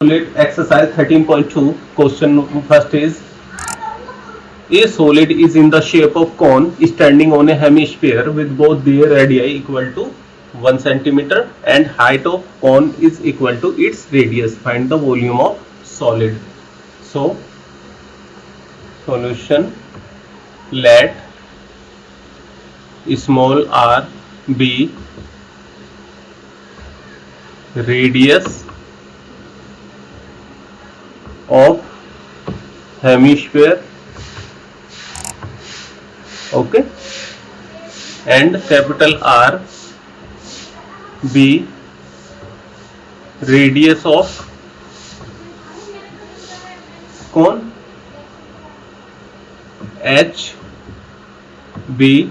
Solid exercise 13.2. Question first is: a solid is in the shape of cone standing on a hemisphere with both their radii equal to 1 centimeter and height of cone is equal to its radius. Find the volume of solid. So, solution: let small r be radius of hemisphere, okay, and capital R be radius of cone, H be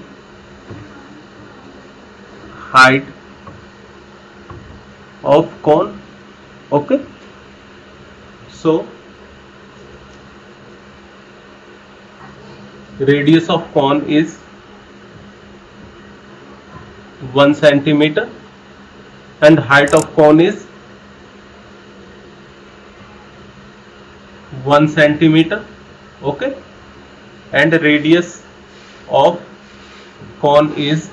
height of cone, okay. So radius of cone is 1 centimeter and height of cone is 1 centimeter, okay, and radius of cone is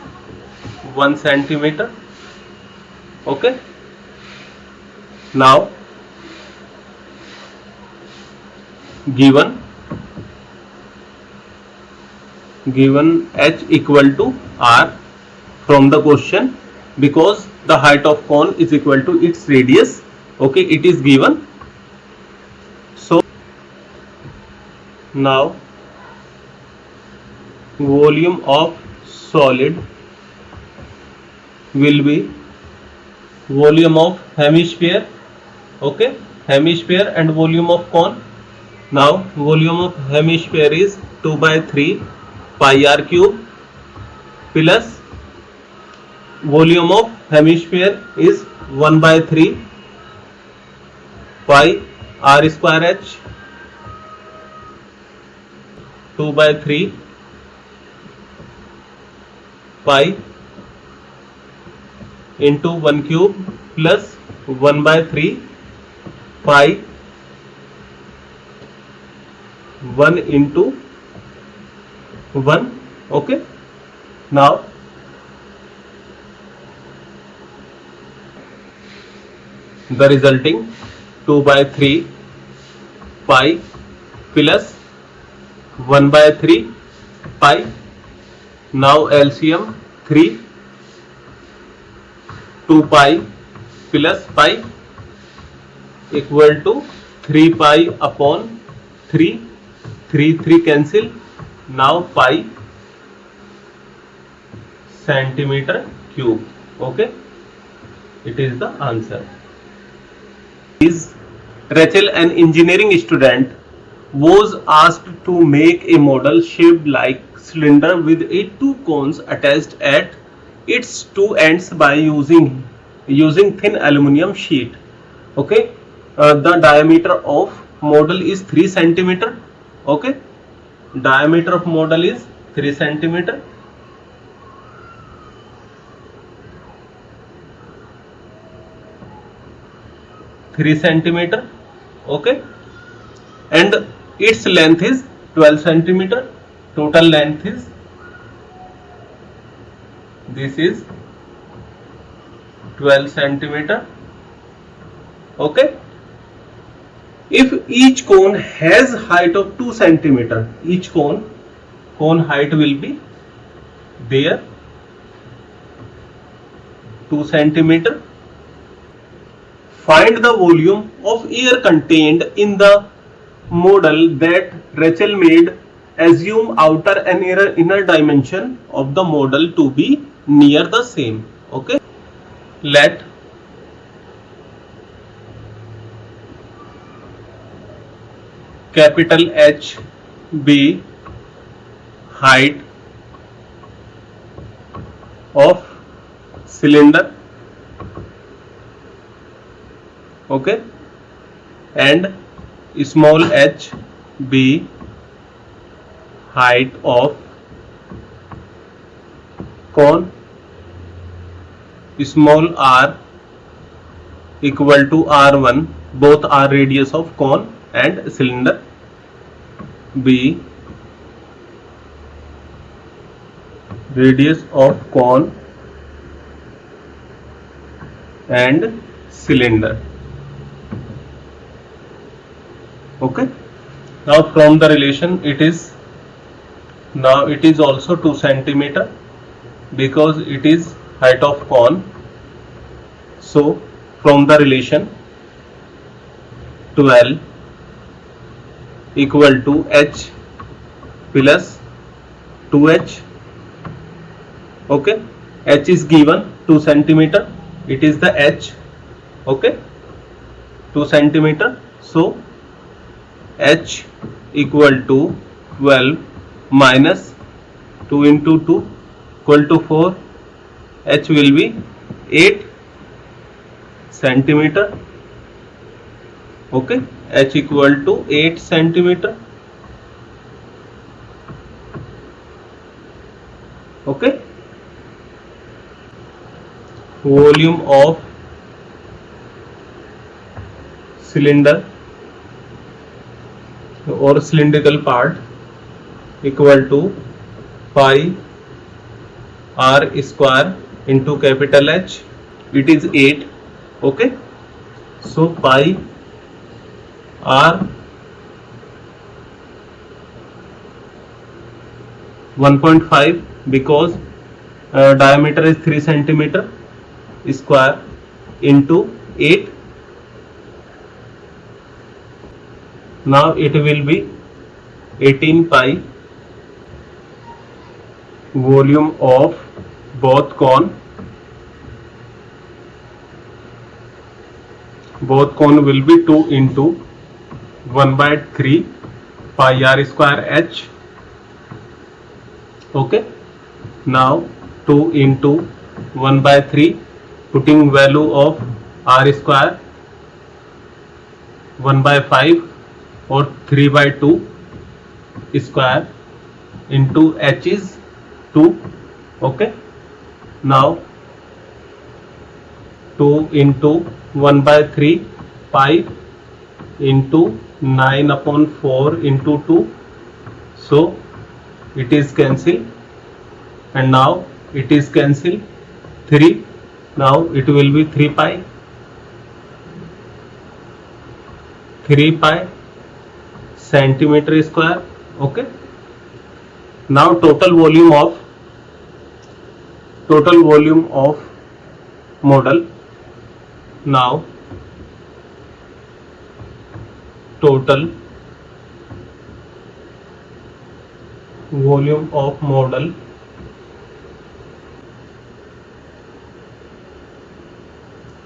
1 centimeter, okay. Now given h equal to r from the question, because the height of cone is equal to its radius, okay, it is given. So now volume of solid will be volume of hemisphere, okay, hemisphere and volume of cone. Now volume of hemisphere is 2 by 3 pi r cube plus volume of hemisphere is 1 by 3 pi r square h, 2 by 3 pi into 1 cube plus 1 by 3 pi 1 into 1, okay. Now the resulting 2 by 3 pi plus 1 by 3 pi, now LCM 3, 2 pi plus pi equal to 3 pi upon 3, 3 cancel, now pi centimeter cube, okay, it is the answer. Is Rachel, an engineering student, was asked to make a model shaped like cylinder with a two cones attached at its two ends by using thin aluminum sheet, okay. The diameter of model is 3 centimeter, okay, diameter of model is 3 centimeter. Okay, and its length is 12 centimeter. Total length is, this is 12 centimeter, okay. If each cone has height of 2 centimeter, each cone height will be there 2 centimeter. Find the volume of air contained in the model that Rachel made. Assume outer and inner dimension of the model to be near the same, okay. Let capital H be height of cylinder, okay, and small h be height of cone, small r equal to r1 both are radius of cone and cylinder. B, radius of cone and cylinder. Okay, now from the relation it is also 2 centimeter because it is height of cone. So from the relation 12 equal to h plus 2h. Okay, h is given 2 centimeter, it is the h. Okay, 2 centimeter, so h equal to 12 minus 2 into 2 equal to 4, h will be 8 centimeter. Okay, h equal to 8 centimeter. Okay, volume of cylinder or cylindrical part equal to pi r square into capital H. It is 8. Okay, so pi r 1.5 because diameter is 3 centimeter square into 8. Now it will be 18 pi. Volume of both cone will be 2 into 1 by 3 pi r square h. Okay, now 2 into 1 by 3, putting value of r square 1 by 5 or 3 by 2 square into h is 2. Okay, now 2 into 1 by 3 pi into 9 upon 4 into 2, so it is cancelled, and now it is cancelled 3. Now it will be 3 pi centimeter square. Okay, now total volume of model. Now total volume of model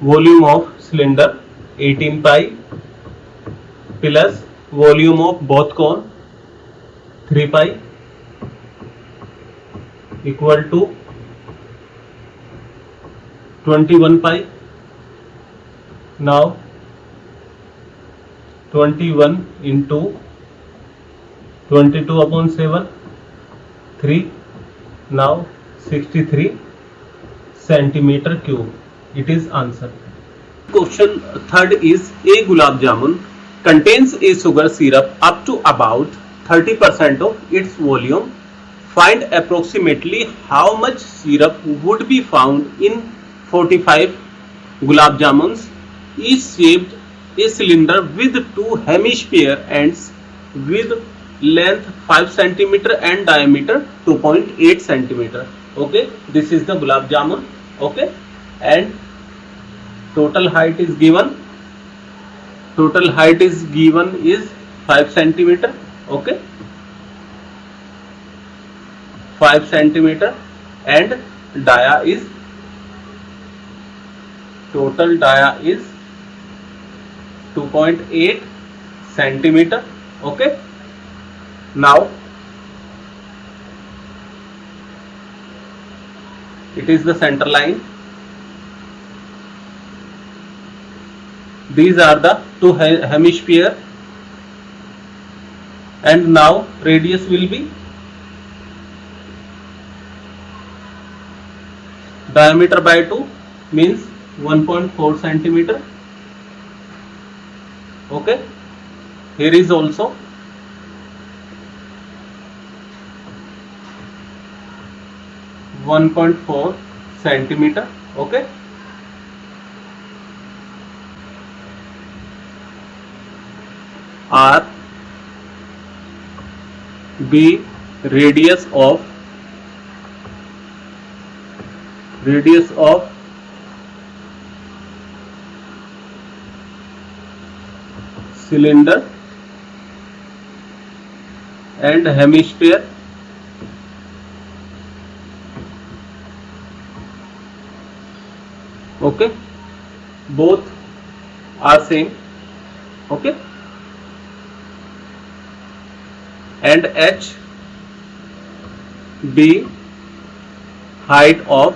volume of cylinder 18 pi plus volume of both cone 3 pi equal to 21 pi. Now 21 into 22 upon 7, 3. Now 63 centimeter cube. It is answer. Question third is, a gulab jamun contains a sugar syrup up to about 30% of its volume. Find approximately how much syrup would be found in 45 gulab jamuns. Each shaped a cylinder with 2 hemisphere ends with length 5 cm and diameter 2.8 cm. Okay, this is the gulab jamun. Okay, and total height is given. Total height is given is 5 cm. Okay, 5 cm, and dia is total dia is 2.8 centimeter. Okay, now it is the center line. These are the 2 hemisphere, and now radius will be diameter by 2 means 1.4 centimeter. Okay, here is also 1.4 centimeter. Okay, R B radius of cylinder and hemisphere. Okay, both are same. Okay, and H B height of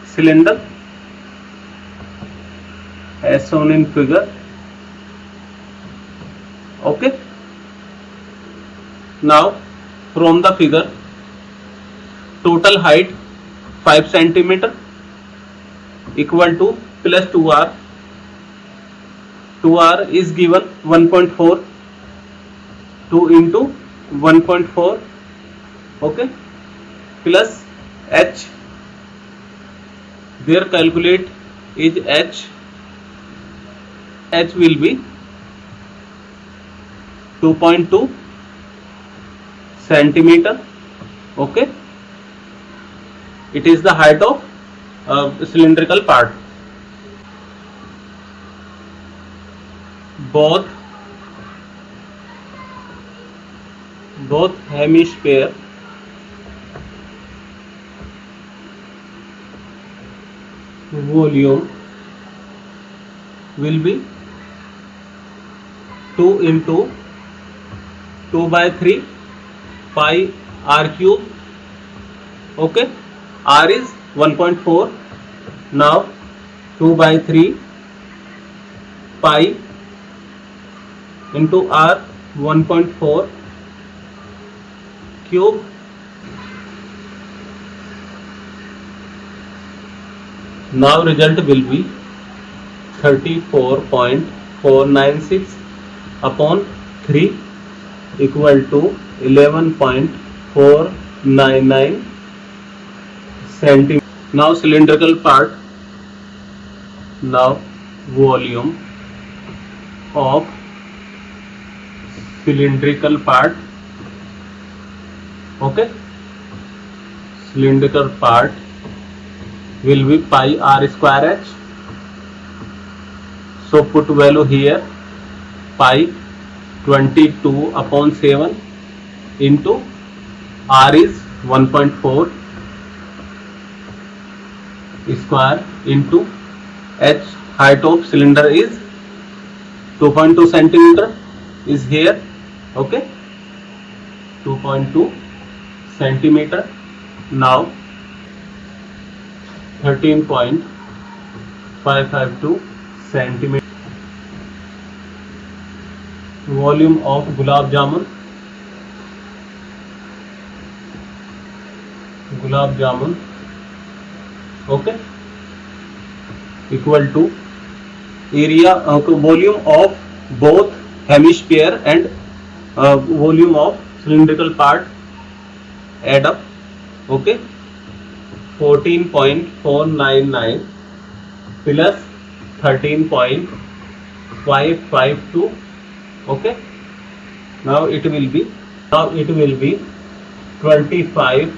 cylinder as shown in figure. Okay, now from the figure, total height 5 centimeter equal to plus 2r. 2r is given 1.4, 2 into 1.4. Okay, plus h, their calculate is h will be 2.2 centimeter. Okay, it is the height of cylindrical part. Both hemisphere volume will be 2 into 2 by 3 pi r cube. Okay, r is 1.4. Now 2 by 3 pi into r 1.4 cube. Now result will be 34.496 upon 3 equal to 11.499 centimeter. Now cylindrical part. Now volume of cylindrical part. Okay, cylindrical part will be pi r square h. So put value here, pi 22 upon 7 into r is 1.4 square into h, height of cylinder is 2.2 centimeter is here. Okay, 2.2 centimeter. Now 13.552 centimeter. Volume of gulab jamun okay, equal to area volume of both hemisphere and volume of cylindrical part add up. Okay, 14.499 plus 13.552. Okay, now it will be 25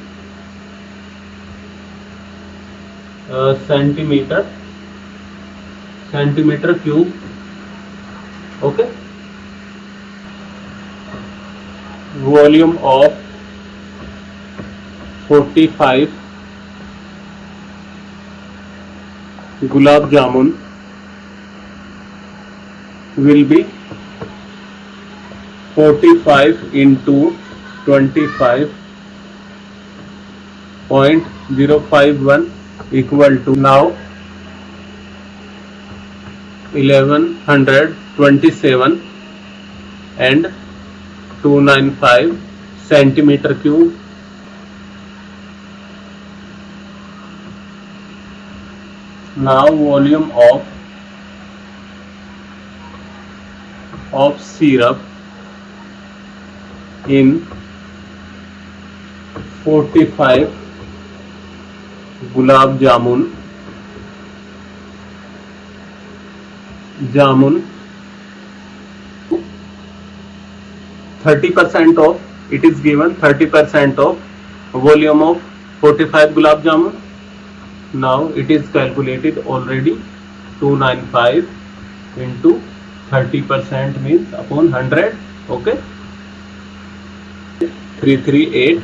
centimeter cube. Okay, volume of 45 gulab jamun will be 45 into 25.051 equal to now 1127 and 295 centimeter cube. Now volume of of syrup in 45 gulab jamun 30% of, it is given 30% of volume of 45 gulab jamun. Now it is calculated already. 295 into 30% means upon 100. Okay, 338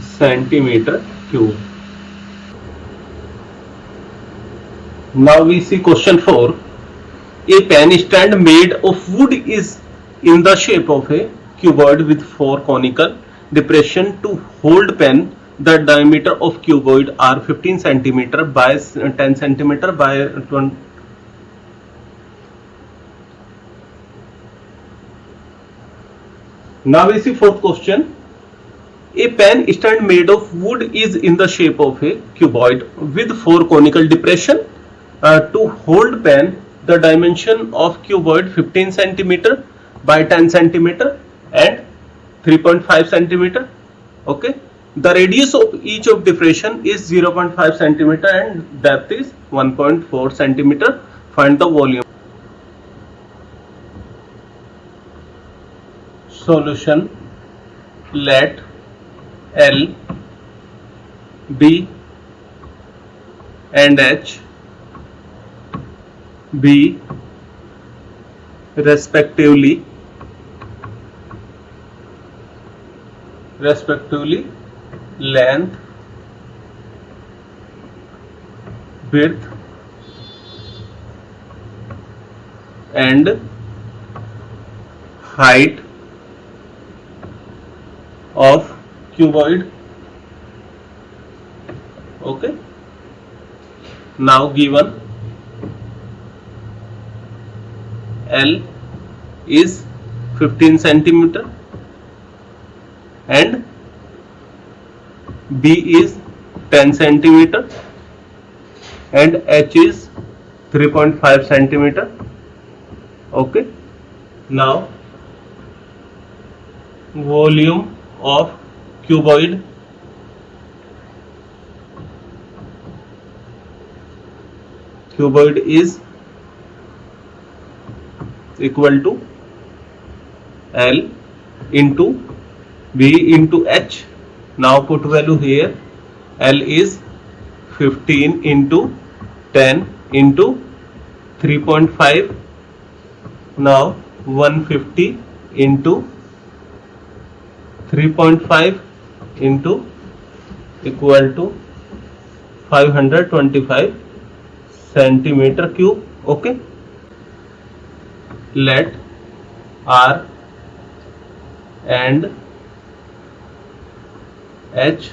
centimeter cube. Now we see question 4. A pen stand made of wood is in the shape of a cuboid with 4 conical depression to hold pen. The diameter of cuboid are 15 centimeter by 10 centimeter by 20. Now we see fourth question. A pen stand made of wood is in the shape of a cuboid with 4 conical depression to hold pen. The dimension of cuboid 15 centimeter by 10 centimeter and 3.5 centimeter. Okay, the radius of each of depression is 0.5 centimeter and depth is 1.4 centimeter. Find the volume. Solution. Let L, B and H be respectively length, width and height of cuboid. Okay, now given L is 15 centimeter and B is 10 centimeter and H is 3.5 centimeter. Okay, now volume of cuboid is equal to L into B into H. Now put value here. L is 15 into 10 into 3.5. Now 150 into 3.5 into equal to 525 centimeter cube. Okay, let R and H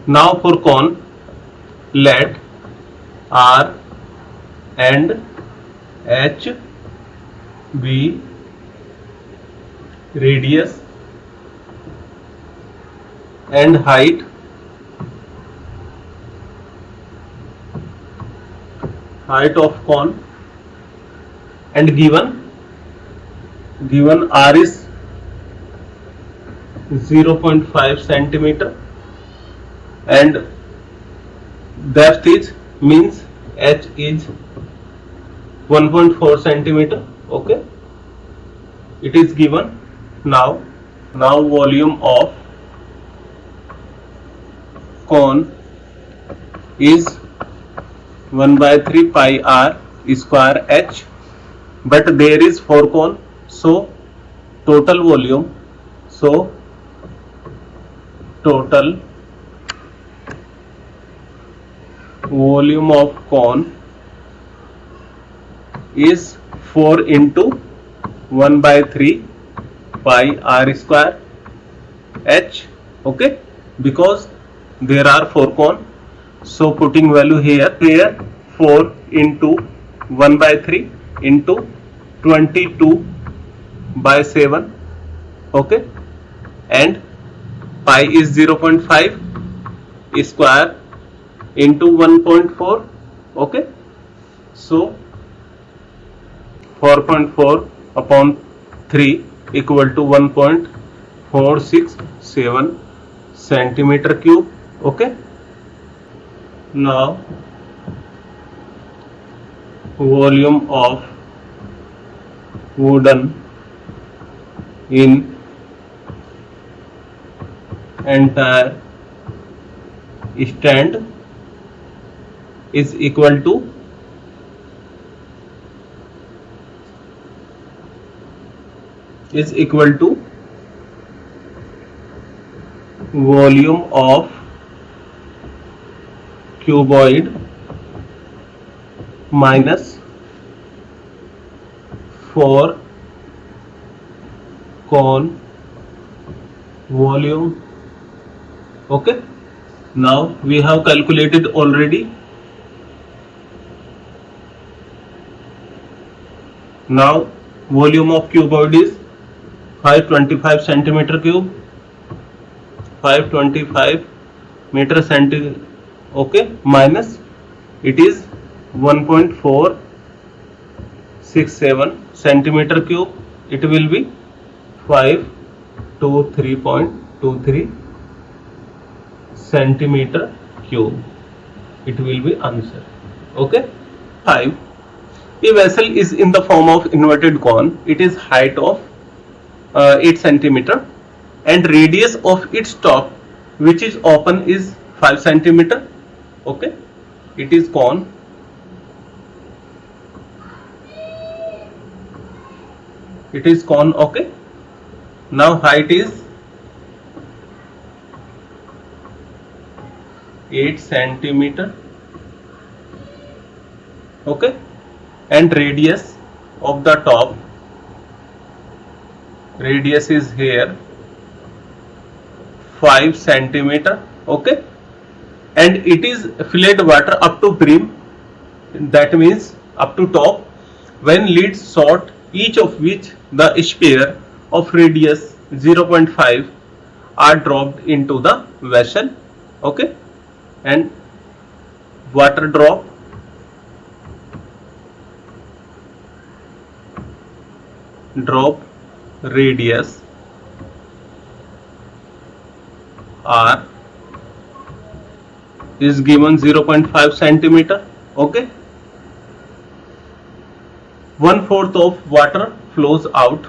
now for cone, let R and H be radius and height of cone, and given R is 0.5 centimeter and depth is means H is 1.4 centimeter. Okay, it is given. Now volume of cone is 1/3 pi r square H, but there is 4 cone, so total volume of cone is 4 into 1/3 pi r square H. Okay, because there are 4 cone, So putting value here 4 into 1 by 3 into 22 by 7, okay, and pi is 0.5 square into 1.4, okay. So 4.4 upon 3 equal to 1.467 centimeter cube, okay. Now volume of wooden in entire stand is equal to volume of cuboid minus 4 cone volume, okay. Now we have calculated already. Now volume of cuboid is 525 centimeter cube, 525 meter centimeter, okay, minus it is 1.467 centimeter cube. It will be 523.23 centimeter cube. It will be answer, okay. 5. A vessel is in the form of inverted cone. It is height of 8 centimeter and radius of its top, which is open, is 5 centimeter, okay. It is cone. It is cone, okay. Now height is 8 centimeter, okay, and radius of the top, radius is here 5 centimeter, okay, and it is filled water up to brim, that means up to top, when leads short, each of which the sphere of radius 0.5 are dropped into the vessel, okay, and water drop radius r is given 0.5 centimeter, okay. 1/4 of water flows out.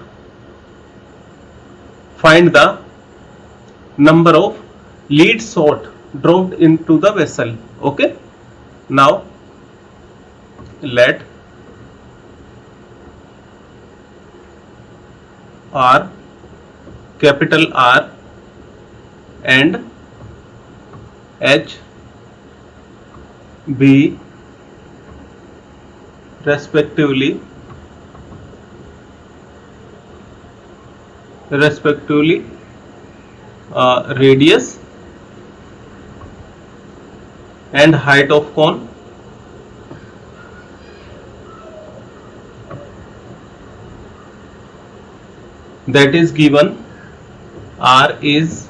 Find the number of lead shot dropped into the vessel, okay. Now let R, capital R, and H be respectively radius and height of cone. That is given. R is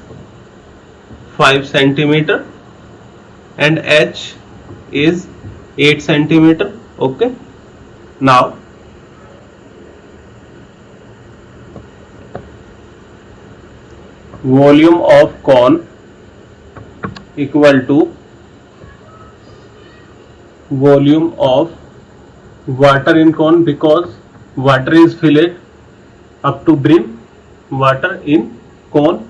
5 centimeter and H is 8 centimeter, okay. Now volume of cone equal to volume of water in cone, because water is filled up to brim, water in cone,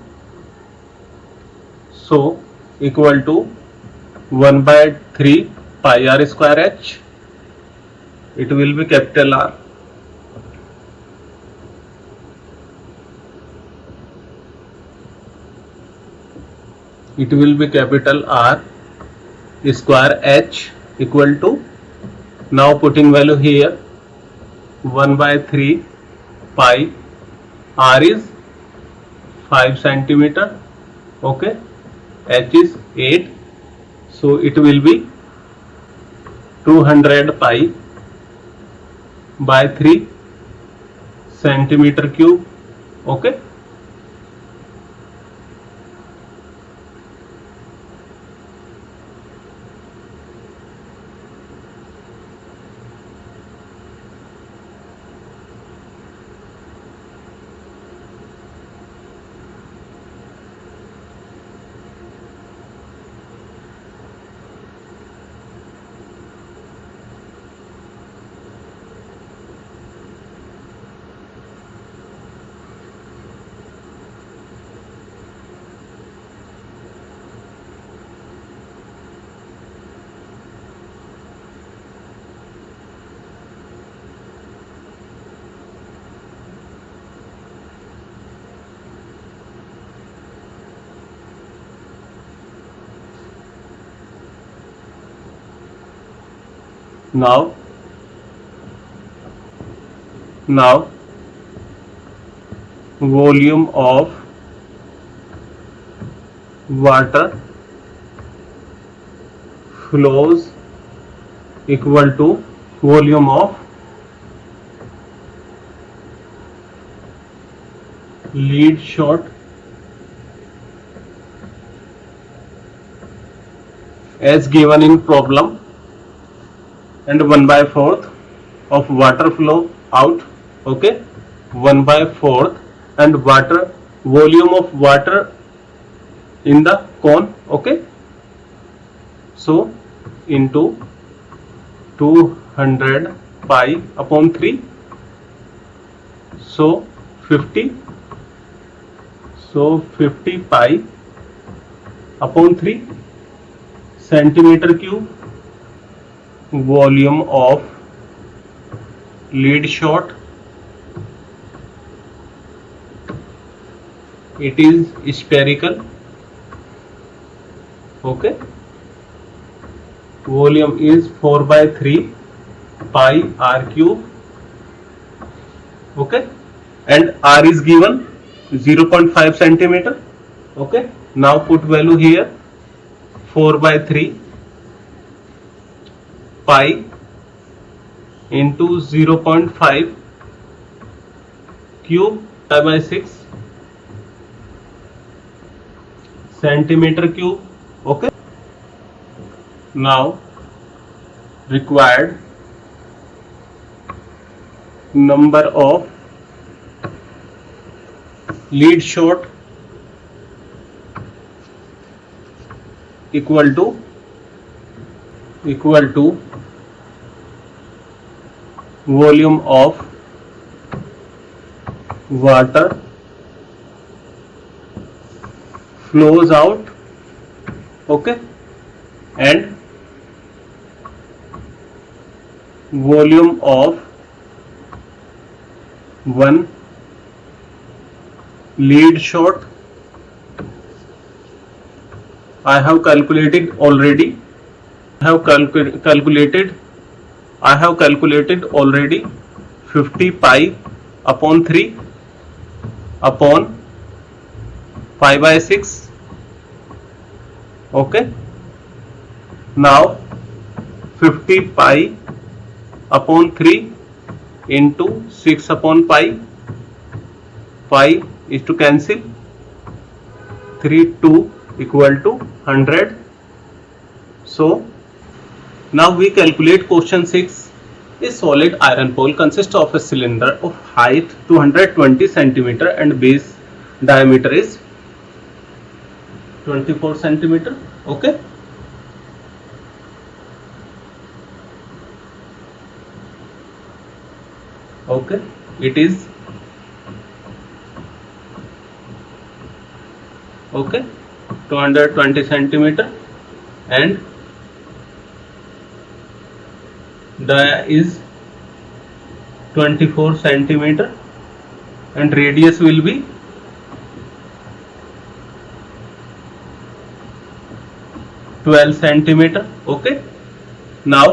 so equal to 1/3 pi r square h. It will be capital R. It will be capital R square h equal to, now putting value here, 1/3 pi r is 5 centimeter, okay, h is 8, So it will be 200 pi by 3 centimeter cube. Okay. Now volume of water flows equal to volume of lead shot as given in problem, and 1/4 of water flow out. Okay, 1/4 and water volume of water in the cone. Okay, so into 200 pi upon 3, so 50, so 50 pi upon 3 centimeter cube volume of lead shot. It is spherical. Okay, volume is 4/3 pi r cube. Okay, and r is given 0.5 centimeter. Okay, now put value here, 4/3 pi into 0.5 cube by 6 centimeter cube. Okay, now required number of lead shot equal to volume of water flows out. Okay, and volume of one lead shot. I have calculated already. I have calculated already 50 pi upon 3 upon pi by 6. Okay, now 50 pi upon 3 into 6 upon pi is to cancel, 3 2 equal to 100. So now we calculate question 6. A solid iron pole consists of a cylinder of height 220 centimeter and base diameter is 24 centimeter. Okay, okay, it is okay 220 centimeter and dia is 24 centimeter and radius will be 12 centimeter. Okay, now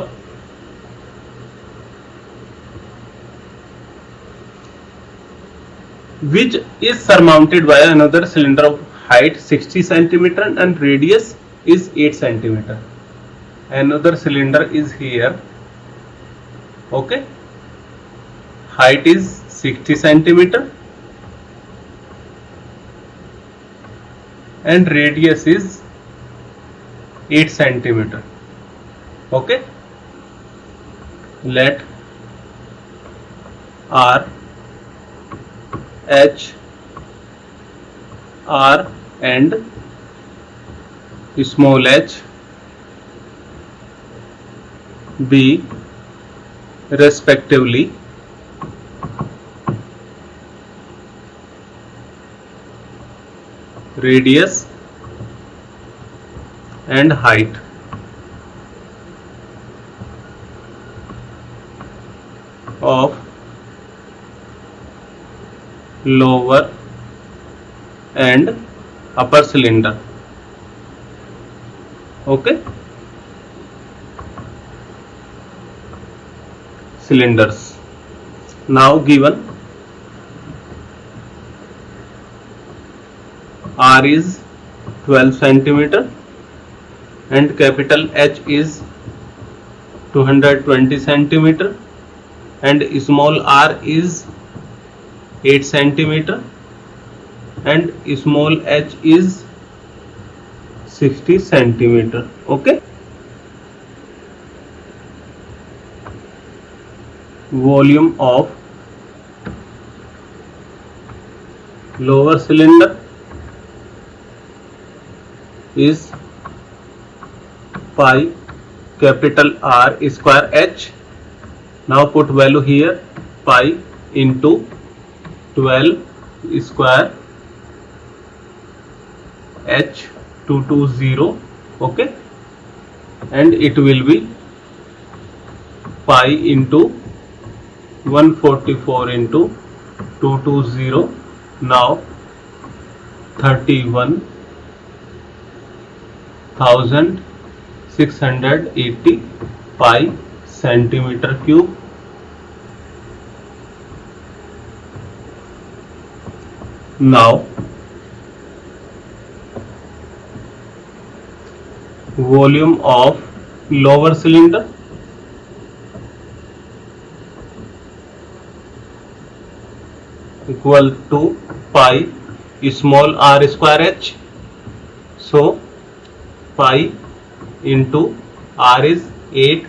which is surmounted by another cylinder of height 60 centimeter and radius is 8 centimeter. another cylinder is here. Okay, height is 60 centimeter and radius is 8 centimeter. Okay, let R, H, R and small h be respectively radius and height of lower and upper cylinder. Okay, cylinders now given. R is 12 centimeter and capital H is 220 centimeter and small r is 8 centimeter and small h is 60 centimeter. Okay, volume of lower cylinder is pi capital R square h. Now put value here, pi into 12 square h 220. Okay, and it will be pi into 144 into 220. Now 31,680 pi centimeter cube. Now volume of lower cylinder equal to pi small r square h. So pi into r is 8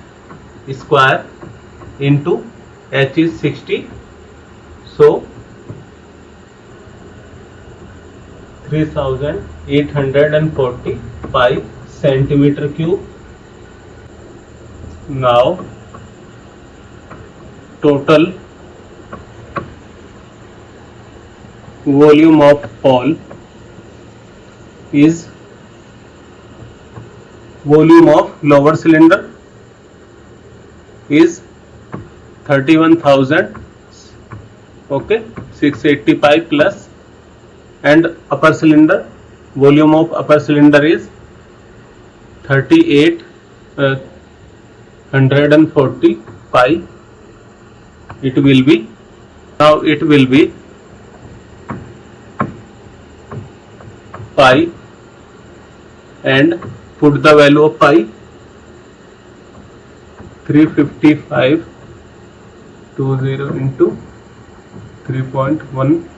square into h is 60. So 3840 pi centimeter cube. Now total volume of all is volume of lower cylinder is 31,000, okay, 680 pi plus, and upper cylinder volume of upper cylinder is 3840 pi. It will be, now it will be pi and put the value of pi 35520 into 3.1.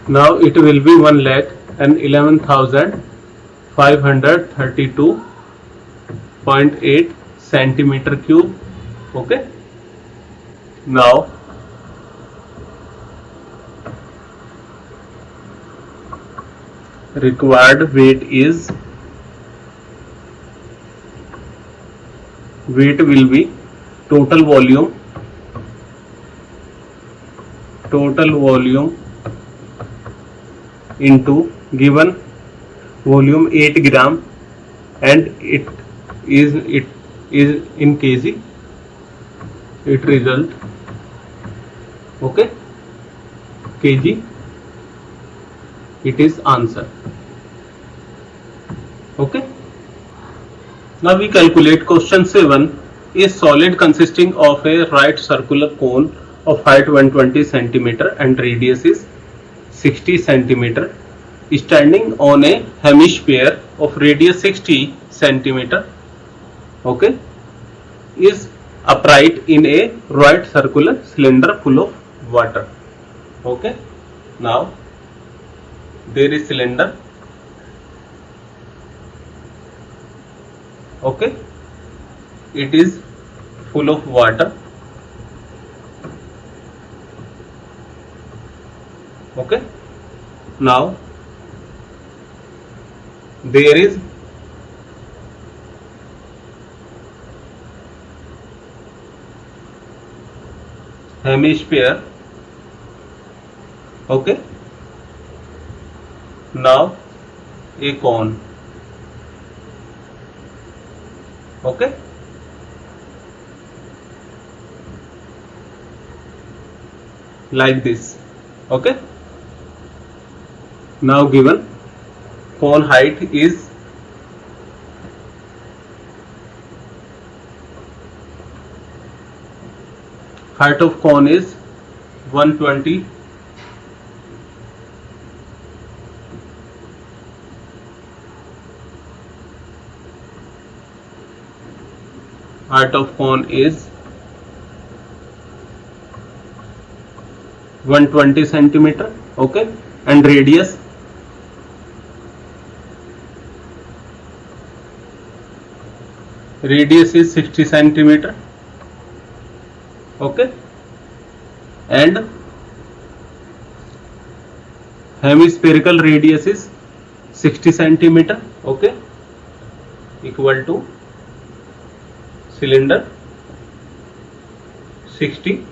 Now it will be 1,11,532.8 centimeter cube. Okay, now required weight will be total volume into given volume 8 gram and it is in kg. It result, okay, kg. It is answer. Okay, now we calculate question 7. A solid consisting of a right circular cone of height 120 centimeter and radius is 60 centimeter standing on a hemisphere of radius 60 centimeter okay, is upright in a right circular cylinder full of water. Okay, now there is cylinder, okay, it is full of water, okay. Now there is hemisphere, okay. Now a cone, okay. Like this, okay. Now given cone height is height of cone is 120 height of cone is 120 centimeter, okay, and radius is 60 centimeter, okay, and hemispherical radius is 60 centimeter, okay, equal to cylinder 60,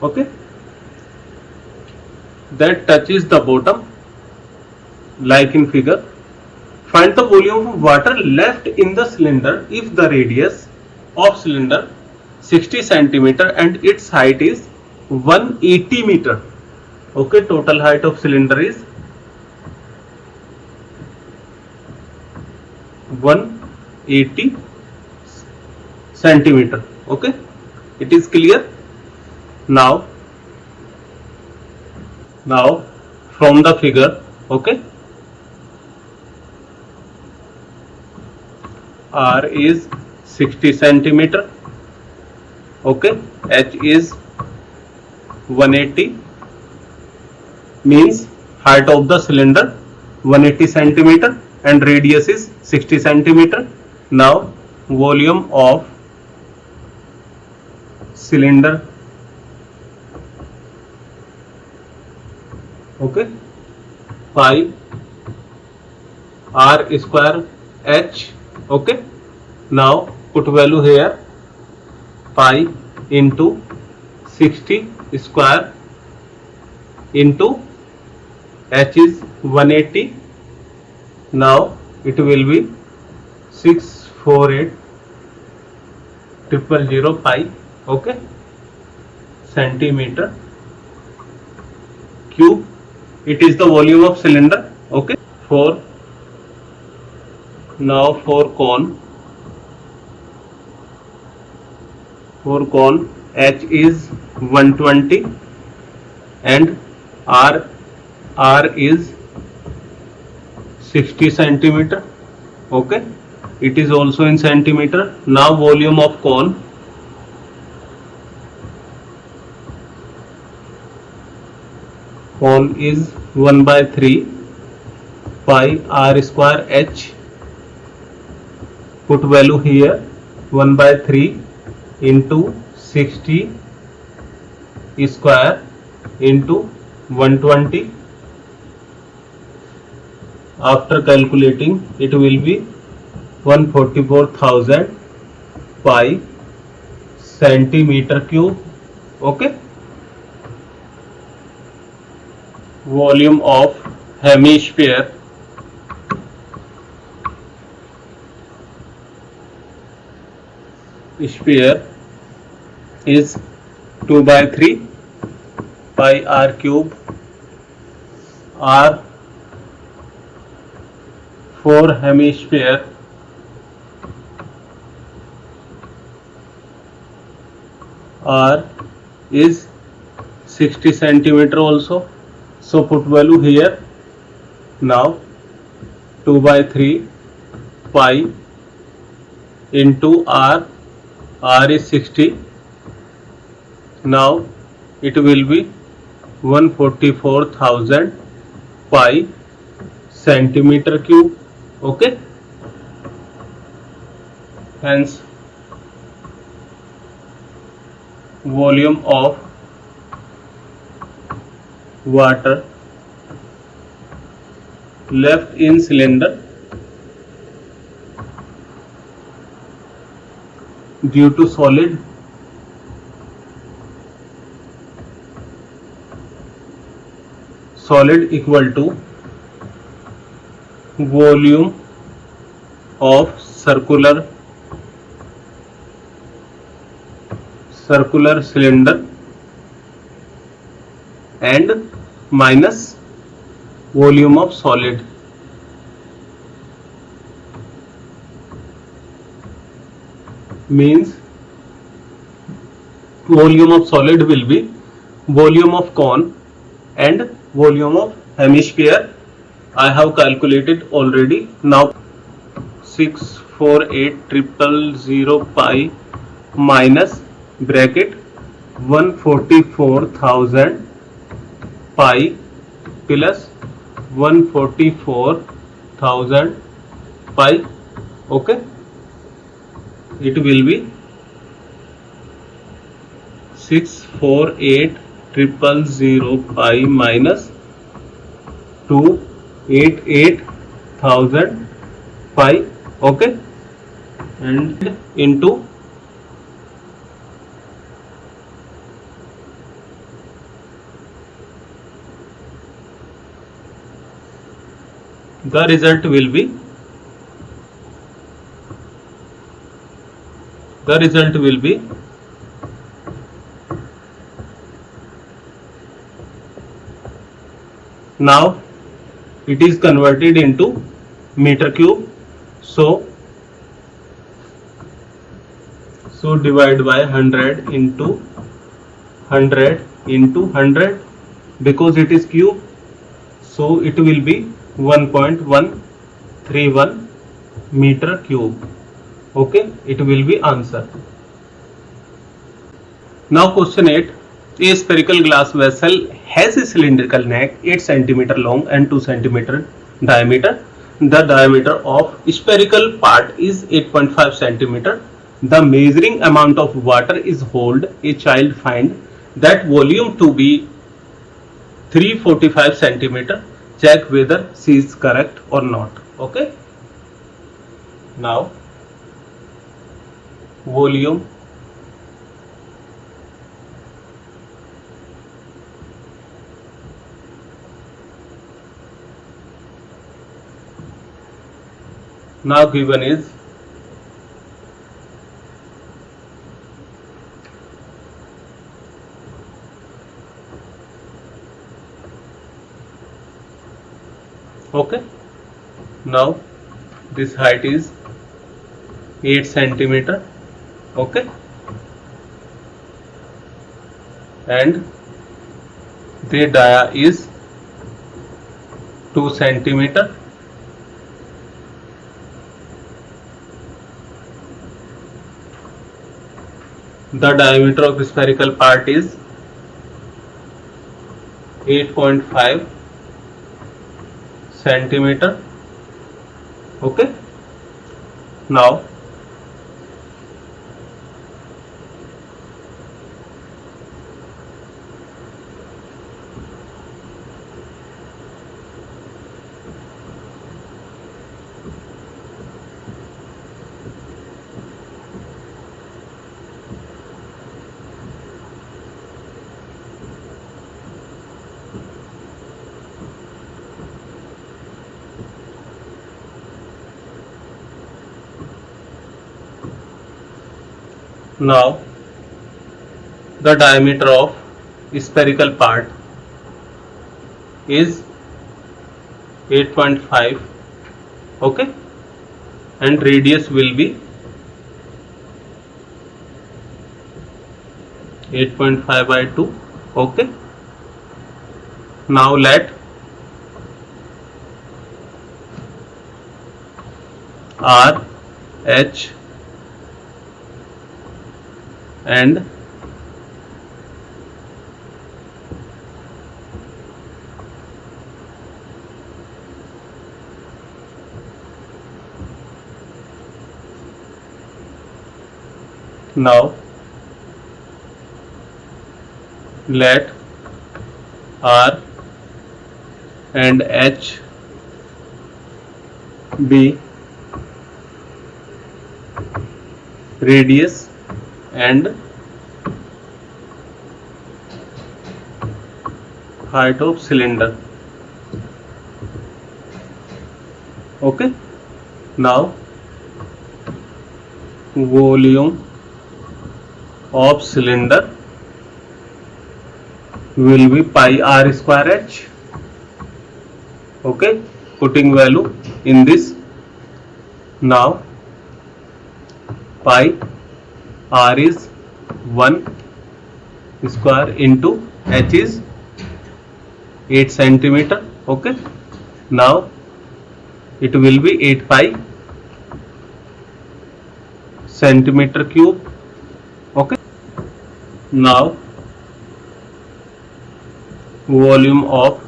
okay, that touches the bottom like in figure. Find the volume of water left in the cylinder if the radius of cylinder 60 centimeter and its height is 180 meter. Okay, total height of cylinder is 180 centimeter. Okay, it is clear. Now from the figure, okay, R is 60 centimeter, okay, H is 180, means height of the cylinder 180 centimeter and radius is 60 centimeter. Now volume of cylinder, okay, pi R square H, okay. Now put value here, pi into 60 square into H is 180. Now it will be 648,000 pi, okay, centimeter cube. It is the volume of cylinder, okay. Now for cone H is 120 and R is 60 centimeter, okay, it is also in centimeter. Now volume of cone is 1/3 pi R square H. Put value here, 1/3 into 60 square into 120. After calculating, it will be 144,000 pi centimeter cube, okay. Volume of hemisphere is 2/3 pi R cube. R for hemisphere R is 60 centimeter also, so put value here. Now 2/3 pi into R. R is 60. Now it will be 144,000 pi centimeter cube. Okay. Hence volume of water left in cylinder due to solid equal to volume of circular cylinder and minus volume of solid. Means volume of solid will be volume of cone and volume of hemisphere. I have calculated already. Now 648,000 pi minus bracket 144,000 pi plus 144,000 pi. Okay, it will be 648,000 pi minus 288,000 pi. Okay, and into the result will be now it is converted into meter cube. So divide by 100 into 100 into 100 because it is cube. So it will be 1.131 meter cube. Okay, it will be answer. Now question 8. A spherical glass vessel has a cylindrical neck 8 cm long and 2 cm diameter. The diameter of spherical part is 8.5 cm. The measuring amount of water is hold. A child find that volume to be 345 cm. Check whether C is correct or not. Okay. Now volume now given is okay. Now this height is 8 cm. Okay, and the dia is 2 cm. The diameter of the spherical part is 8.5 cm. Okay, now the diameter of spherical part is 8.5. Okay, and radius will be 8.5 by 2. Okay, now let R, H and now let R and H be radius and height of cylinder. Okay, now volume of cylinder will be pi r square h. Okay, putting value in this. Now pi r is 1 square into h is 8 centimeter. Okay, now it will be 8 pi centimeter cube. Okay, now volume of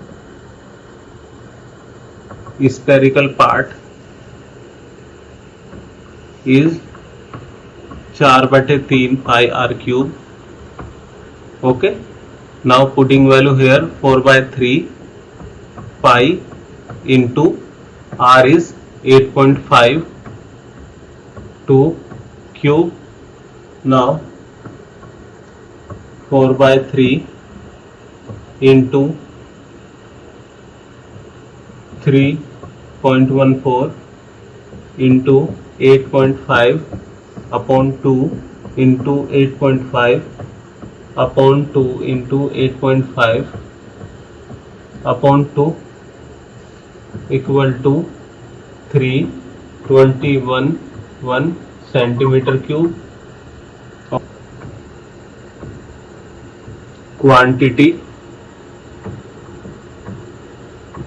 spherical part is 4/3 pi r cube. Okay, now putting value here 4/3 pi into r is 8.5 to cube. Now 4/3 into 3.14 into 8.5 upon 2 into 8.5 upon 2 into 8.5 upon 2 equal to 321 centimeter cube. Quantity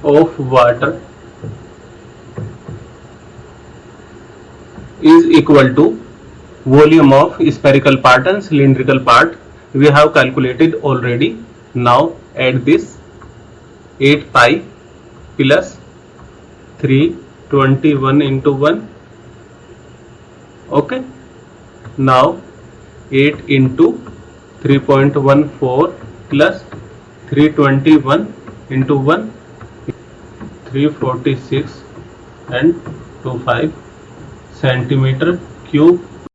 of water is equal to volume of spherical part and cylindrical part. We have calculated already. Now add this 8 pi plus 321 into 1. Okay, now 8 into 3.14 plus 321 into 1, 346 and 25 centimeter cube.